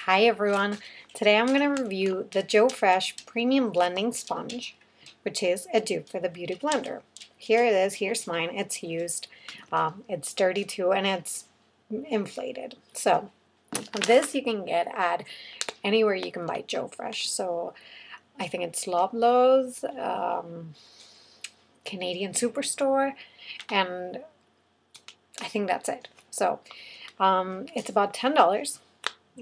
Hi everyone, today I'm going to review the Joe Fresh Premium Blending Sponge, which is a dupe for the Beauty Blender. Here it is, here's mine, it's used, it's dirty too, and it's inflated. So this you can get at anywhere you can buy Joe Fresh. So I think it's Loblaws, Canadian Superstore, and I think that's it. So it's about $10.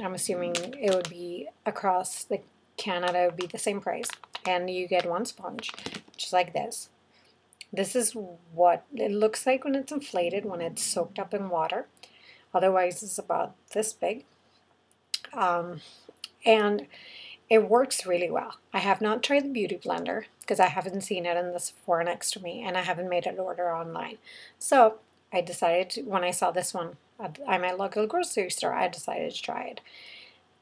I'm assuming it would be across Canada, it would be the same price. And you get one sponge, just like this. This is what it looks like when it's inflated, when it's soaked up in water. Otherwise, it's about this big. And it works really well. I have not tried the Beauty Blender because I haven't seen it in the Sephora next to me, and I haven't made an order online. So I decided to, when I saw this one at my local grocery store, I decided to try it.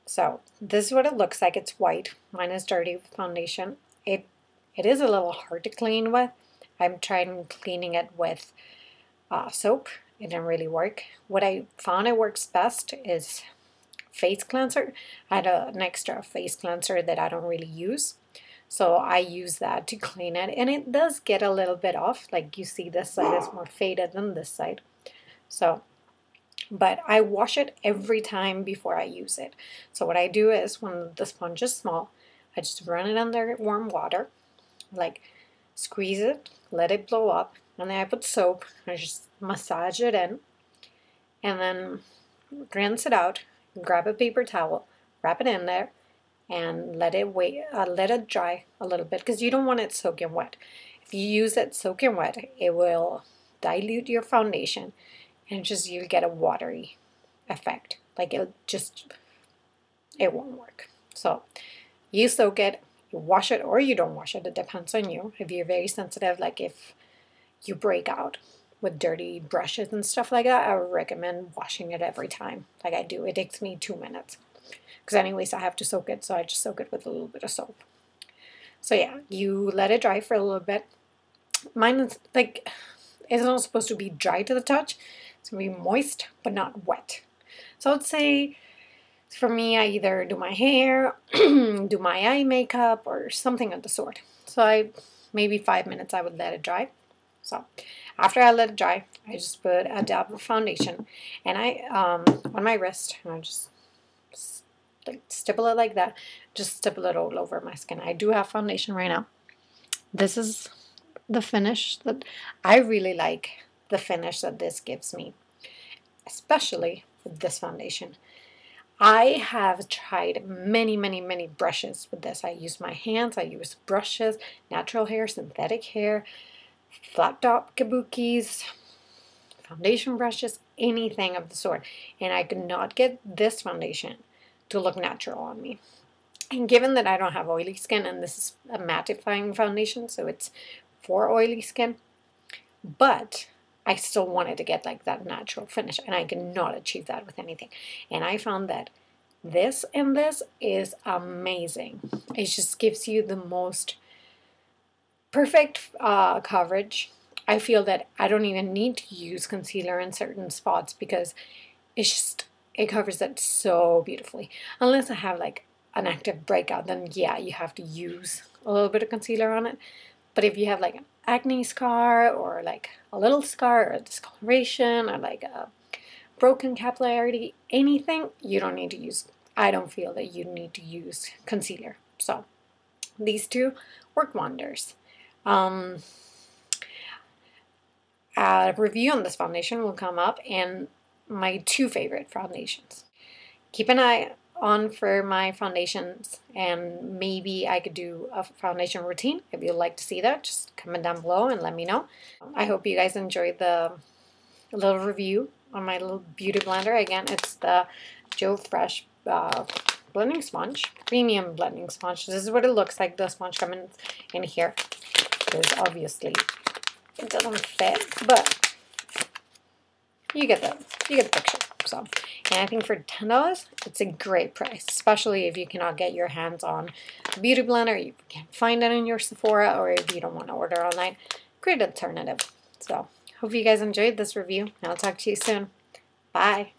So this is what it looks like. It's white. Mine is dirty with foundation. It is a little hard to clean with. I'm trying cleaning it with soap. It didn't really work. What I found it works best is face cleanser. I had an extra face cleanser that I don't really use. So I use that to clean it. And it does get a little bit off. Like you see this side is more faded than this side. So, but I wash it every time before I use it. So what I do is when the sponge is small, I just run it under warm water, like squeeze it, let it blow up, and then I put soap and just massage it in, and then rinse it out, grab a paper towel, wrap it in there, and let it dry a little bit because you don't want it soaking wet. If you use it soaking wet, it will dilute your foundation and you'll get a watery effect. Like it won't work. So you soak it, you wash it, or you don't wash it. It depends on you. If you're very sensitive, like if you break out with dirty brushes and stuff like that, I would recommend washing it every time, like I do. It takes me 2 minutes. Because anyways, I have to soak it, so I just soak it with a little bit of soap. So yeah, you let it dry for a little bit. Mine is like, it's not supposed to be dry to the touch. It's going to be moist, but not wet. So I'd say, for me, I either do my hair, do my eye makeup, or something of the sort. So maybe 5 minutes I would let it dry. So after I let it dry, I just put a dab of foundation, and on my wrist, and I just like stipple it like that. Just stipple it all over my skin. I do have foundation right now. This is the finish that I really like. The finish that this gives me, especially with this foundation. I have tried many brushes with this. I use my hands, I use brushes, natural hair, synthetic hair, flat top kabukis, foundation brushes, anything of the sort. And I could not get this foundation to look natural on me. And given that I don't have oily skin, and this is a mattifying foundation, so it's for oily skin, but I still wanted to get like that natural finish, and I cannot achieve that with anything. And I found that this and this is amazing. It just gives you the most perfect coverage. I feel that I don't even need to use concealer in certain spots because it covers it so beautifully. Unless I have like an active breakout, then yeah, you have to use a little bit of concealer on it. But if you have like an acne scar, or like a little scar, or a discoloration, or like a broken capillarity, anything, you don't need to use, I don't feel that you need to use concealer. So these two work wonders. A review on this foundation will come up, and my 2 favorite foundations. Keep an eye on for my foundations, and maybe I could do a foundation routine. If you'd like to see that, just comment down below and let me know. I hope you guys enjoyed the little review on my little beauty blender. Again, it's the Joe Fresh blending sponge, premium blending sponge. This is what it looks like. The sponge coming in here is obviously, it doesn't fit, but you get the picture. So, and I think for $10, it's a great price, especially if you cannot get your hands on a beauty blender, you can't find it in your Sephora, or if you don't want to order online. Great alternative. So, hope you guys enjoyed this review, and I'll talk to you soon. Bye.